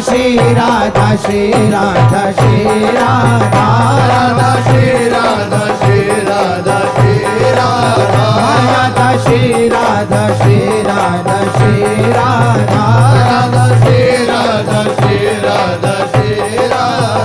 श्री राधा श्री राधा श्री राधा राधा श्री राधा श्री राधा श्री राधा राधा श्री राधा श्री राधा श्री राधा राधा श्री राधा श्री राधा श्री राधा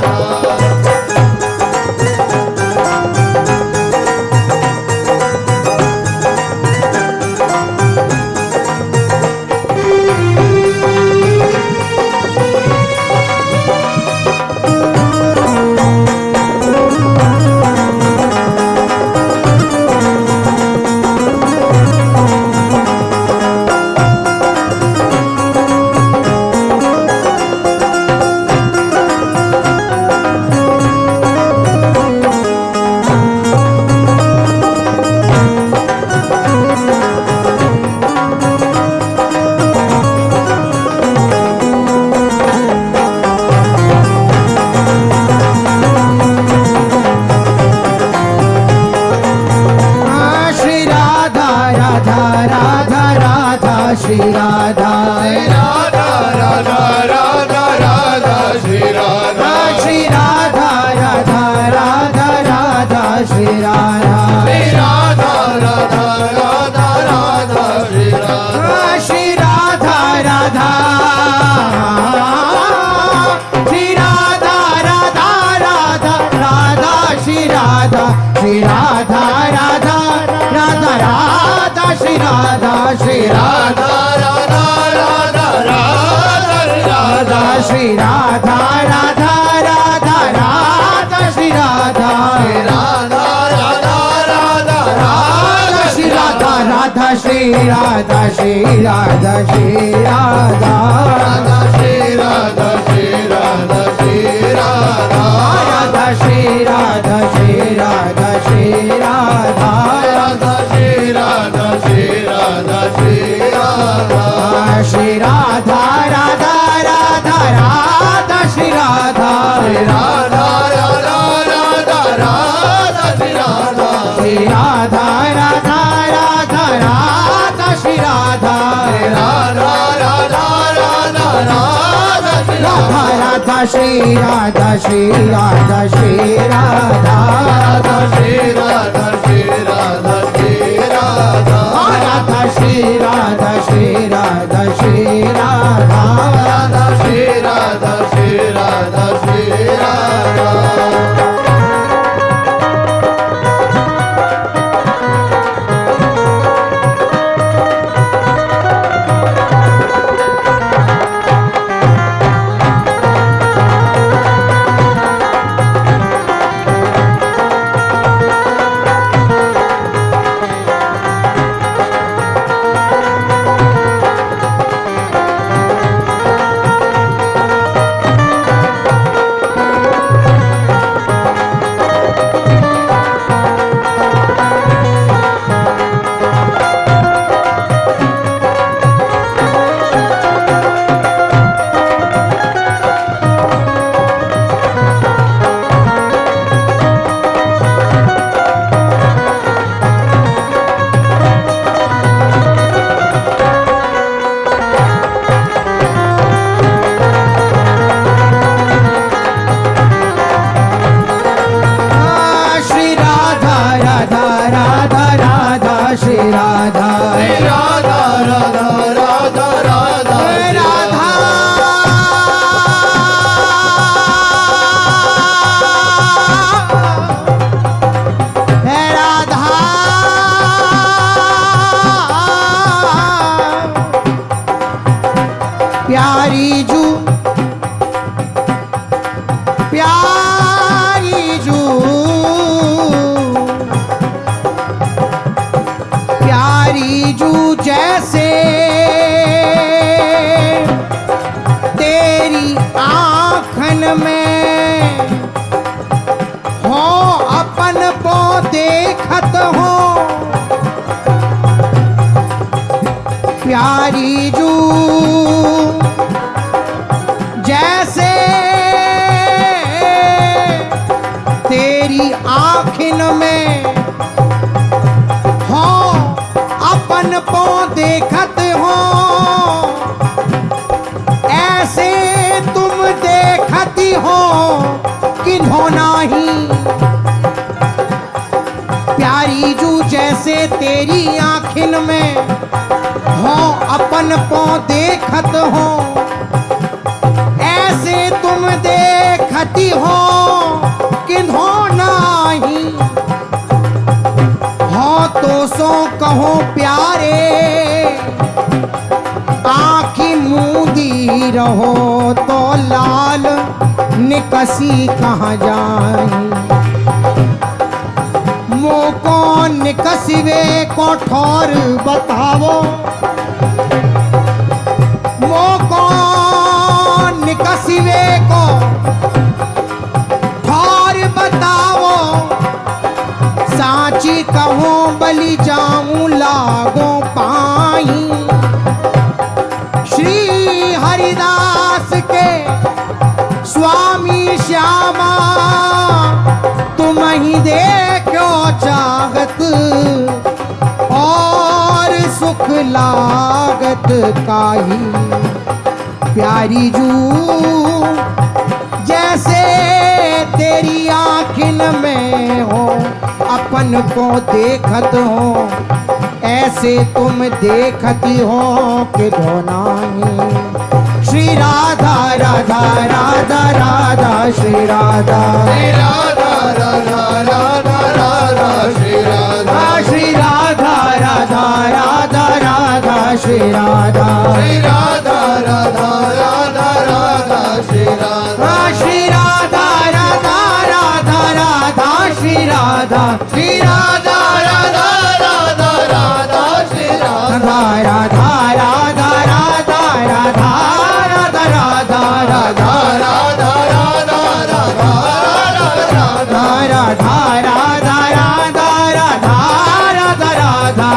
श्री राधा राधा राधा राधा राधा श्री राधा श्री राधा राधा राधा राधा श्री राधा श्री राधा राधा राधा राधा श्री राधा श्री राधा राधा श्री राधा राधा राधा राधा श्री राधा श्री राधा राधा राधा राधा श्री राधा श्री राधा राधा श्री राधा राधा राधा राधा श्री राधा राधा राधा राधा राधा श्री राधा राधा श्री राधा श्री राधा श्री राधा राधा श्री राधा श्री राधा श्री राधा राधा श्री राधा श्री राधा श्री राधा राधा श्री राधा श्री राधा श्री राधा श्री राधा राधा राधा राधा श्री राधा राधा राधा राधा राधा श्री राधा श्री राधा राधा राधा राधा श्री राधा राधा राधा राधा राधा श्री राधा राधा श्री राधा श्री राधा श्री राधा राधा श्री राधा श्री राधा श्री राधा राधा श्री राधा श्री राधा श्री राधा राधा श्री राधा श्री राधा श्री राधा प्यारी जू जैसे तेरी आँखिन में हो अपन पौ देखत हो, ऐसे तुम देखती हो किन्हों नाही, प्यारी जू जैसे तेरी आँखिन में हो अपन पो देखत हो, ऐसे तुम देखती हो किन्हों नाही। हो तो सो कहो प्यारे आँखी मूंदी रहो तो लाल निकसी कहाँ जाए। मोको निकसिवे को ठोर बतावो, मोको निकसिवे को ठोर बतावो, साची कहो बलि जाऊं लागो पाई। श्री हरिदास के स्वामी श्यामा तुम ही देखो चाहत, और सुख लागत काही। प्यारी जू जैसे तेरी आँखिन में हो अपन को देखत हो, ऐसे तुम देखती हो कि धोनाही। श्री राधा राधा राधा राधा श्री राधा, श्री राधा राधा राधा राधा श्री राधा, श्री राधा राधा राधा राधा श्री राधा, श्री राधा राधा राधा राधा श्री राधा, श्री राधा राधा राधा राधा श्री राधा, श्री राधा राधा राधा राधा श्री राधा, राधा राधा राधा राधा राधा राधा राधा राधा राधा राधा राधा राधा राधा राधा राधा राधा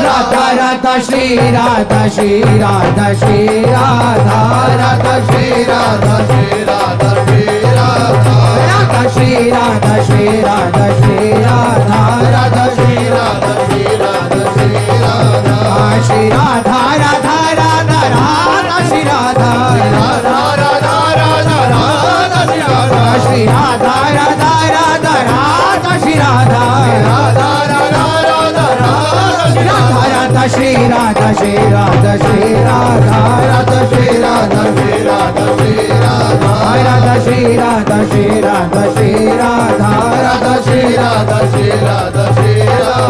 राधा राधा श्री राधा श्री राधा श्री राधा राधा श्री राधा श्री राधा श्री राधा राधा श्री राधा श्री राधा श्री राधा राधा श्री राधा श्री राधा श्री राधा श्री राधा राधा राधा राधा श्री राधा राधा राधा राधा राधा श्री राधा श्री राधा राधा राधा राधा श्री राधा राधा राधा राधा राधा श्री राधा राधा श्री राधा श्री राधा श्री राधा राधा श्री राधा श्री राधा श्री राधा राधा श्री राधा श्री राधा श्री राधा राधा श्री राधा श्री राधा श्री राधा।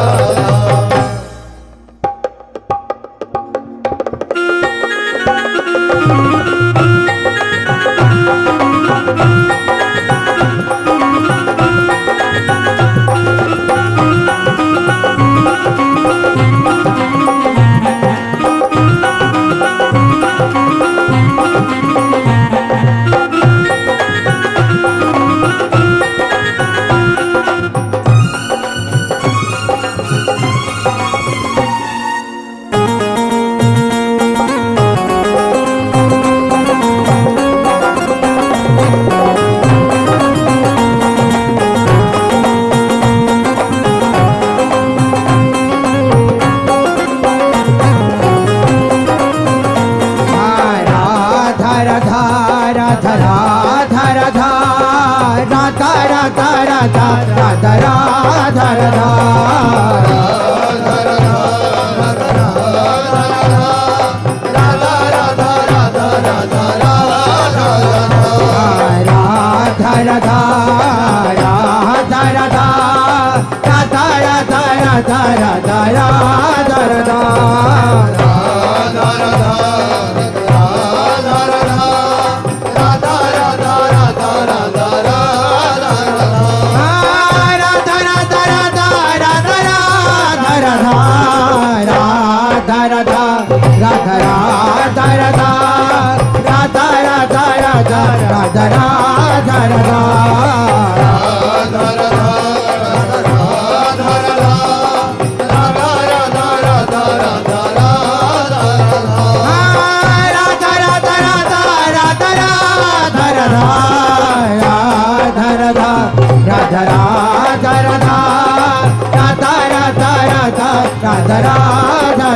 राधा राधा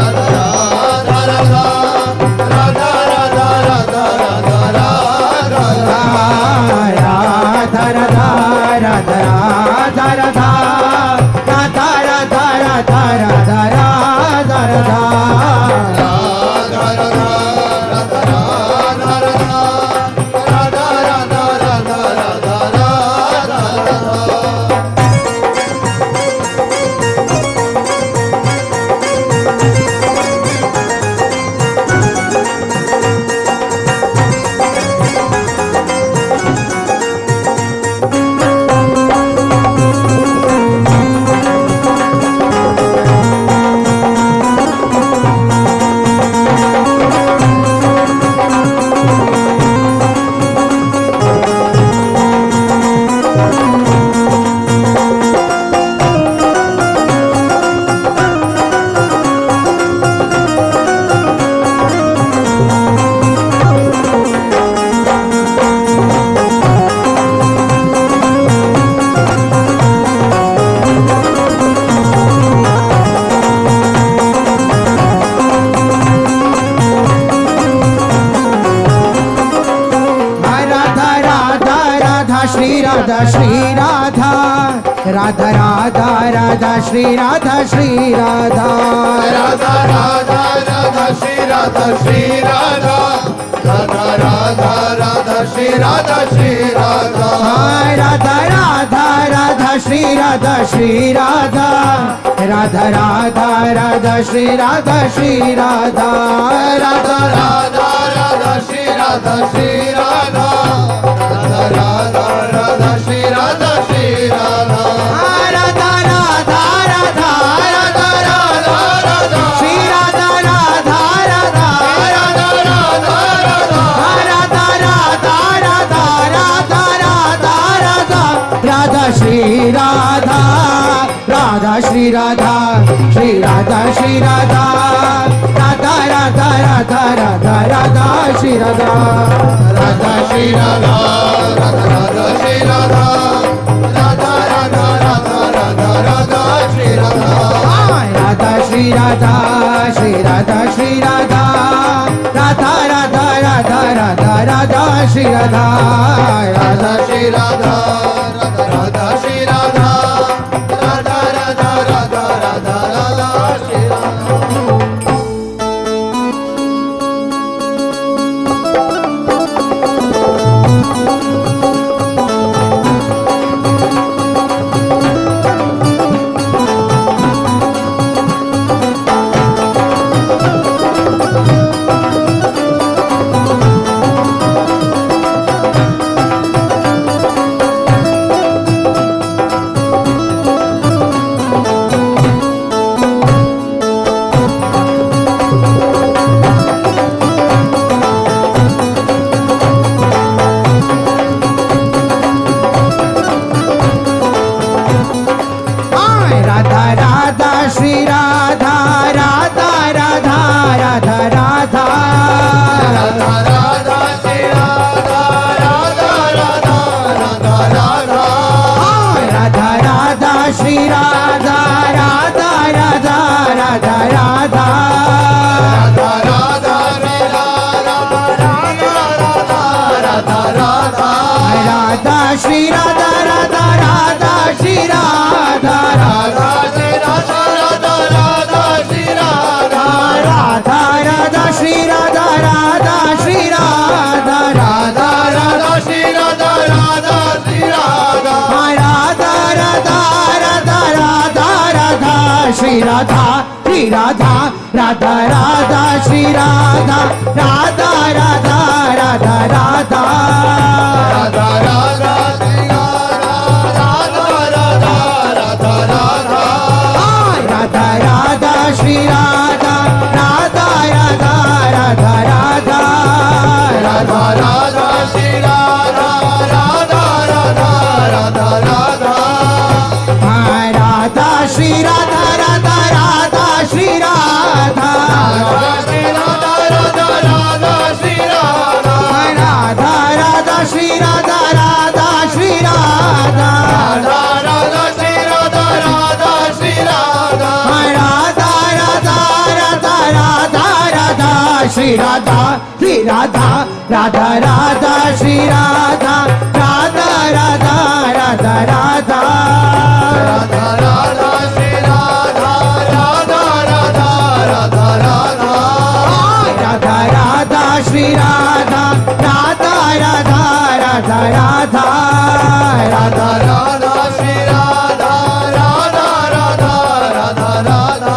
राधा श्री राधा श्री राधा राधा राधा राधा श्री राधा श्री राधा राधा राधा राधा श्री राधा श्री राधा राधा राधा राधा श्री राधा श्री राधा राधा राधा राधा श्री राधा श्री राधा राधा राधा राधा श्री राधा श्री राधा राधा राधा राधा श्री राधा श्री राधा राधा राधा राधा श्री राधा श्री राधा राधा राधा राधा राधा राधा राधा श्री राधा राधा राधा राधा राधा राधा राधा राधा राधा राधा राधा राधा श्री राधा राधा श्री राधा श्री राधा श्री राधा राधा राधा राधा राधा राधा श्री राधा राधा श्री राधा राधा राधा श्री राधा राधा राधा राधा राधा राधा श्री राधा राधा श्री राधा श्री राधा श्री राधा राधा राधा राधा राधा राधा श्री राधा राधा श्री राधा राधा राधा श्री राधा राधा राधा राधा राधा राधा श्री राधा राधा राधा श्री राधा राधा राधा राधा राधा राधा राधा श्री राधा राधा राधा राधा राधा राधा राधा श्री राधा राधा राधा राधा राधा राधा राधा श्री राधा राधा राधा राधा राधा श्री राधा राधा राधा श्री राधा राधा श्री राधा राधा राधा श्री राधा राधा राधा श्री राधा राधा श्री राधा राधा राधा श्री राधा राधा श्री राधा राधा राधा राधा राधा राधा श्री राधा श्री राधा राधा राधा श्री राधा राधा राधा राधा राधा राधा राधा श्री राधा राधा राधा राधा राधा राधा राधा श्री राधा राधा राधा राधा राधा राधा राधा श्री राधा राधा राधा राधा राधा राधा श्री राधा राधा राधा श्री राधा राधा श्री राधा राधा राधा श्री राधा राधा राधा श्री राधा राधा श्री राधा राधा राधा श्री राधा राधा श्री राधा राधा राधा राधा राधा राधा श्री राधा श्री राधा राधा राधा श्री राधा राधा राधा राधा राधा राधा राधा श्री राधा राधा राधा राधा राधा राधा राधा श्री राधा राधा राधा राधा राधा राधा राधा श्री राधा राधा राधा राधा राधा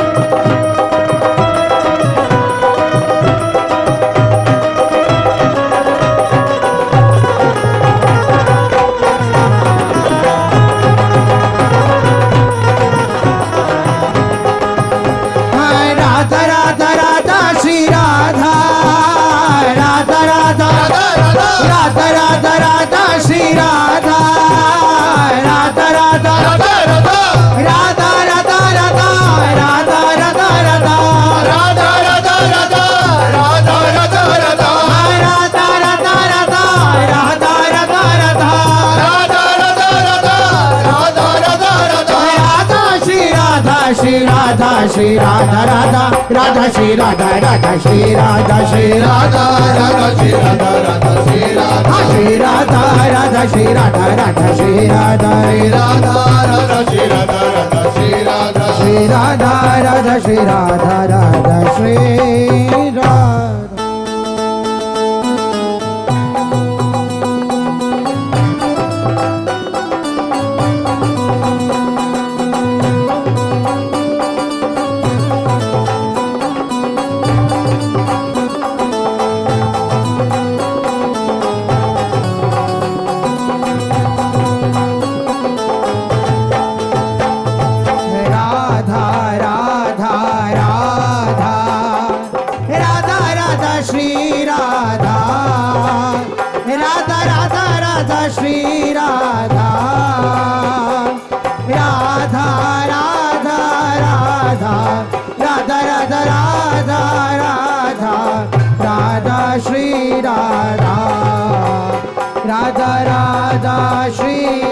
श्री राधा राधा राधा श्री राधा राधा श्री राधा श्री राधा राधा श्री राधा राधा श्री राधा श्री राधा राधा श्री राधा राधा श्री राधा राधा राधा श्री राधा राधा श्री राधा श्री राधा राधा श्री राधा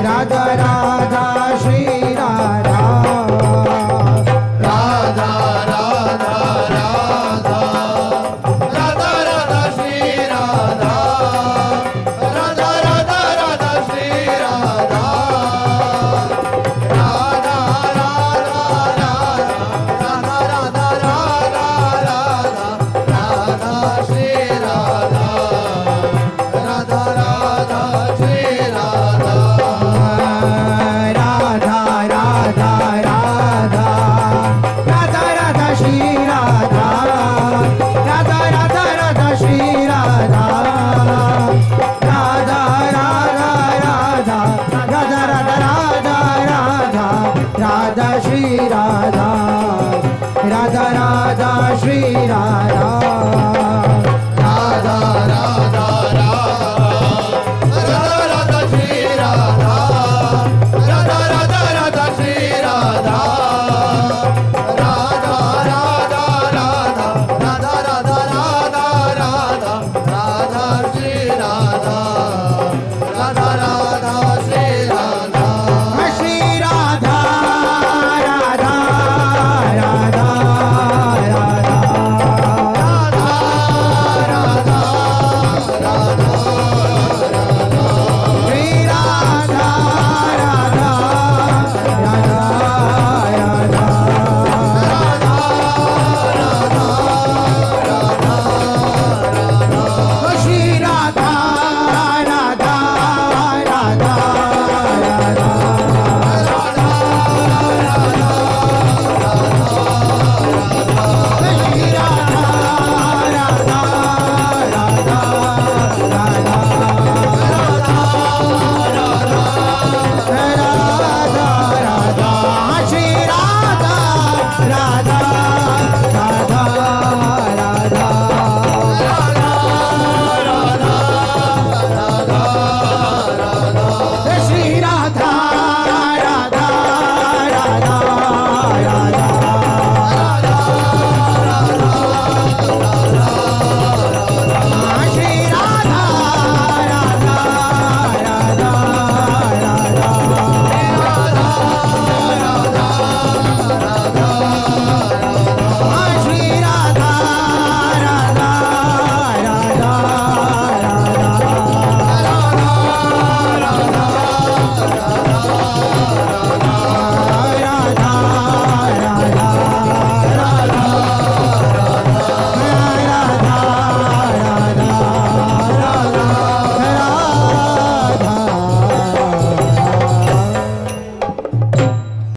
राधा श्री राधा श्री राधा